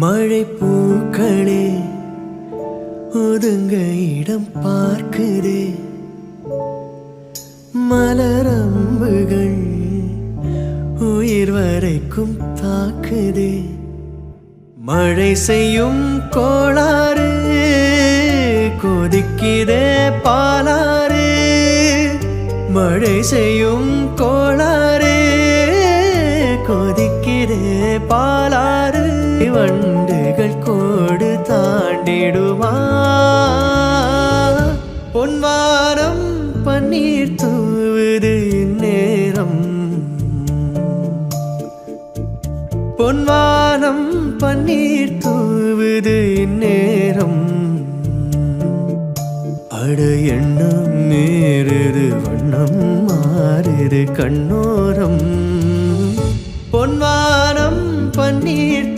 மழை பூக்களே ஒதுங்க இடம் பார்க்குதே, மலரம்புகள் உயிர் வரைக்கும் தாக்குதே. மழை செய்யும் கோளாறு கொதிக்குதே பாலாறு, மழை செய்யும் கோளாறு கொதிக்குதே பாலாறு. வண்டுகள் கோடு தாண்டிடுமா, பொன்வானம் பன்னீர் தூவுது இந்நேரம், பொன்வானம் பன்னீர் தூவுது இந்நேரம். அட எண்ணம் மீறுது வண்ணம் மாறுது கண்ணோரம், பொன்வானம் பன்னீர்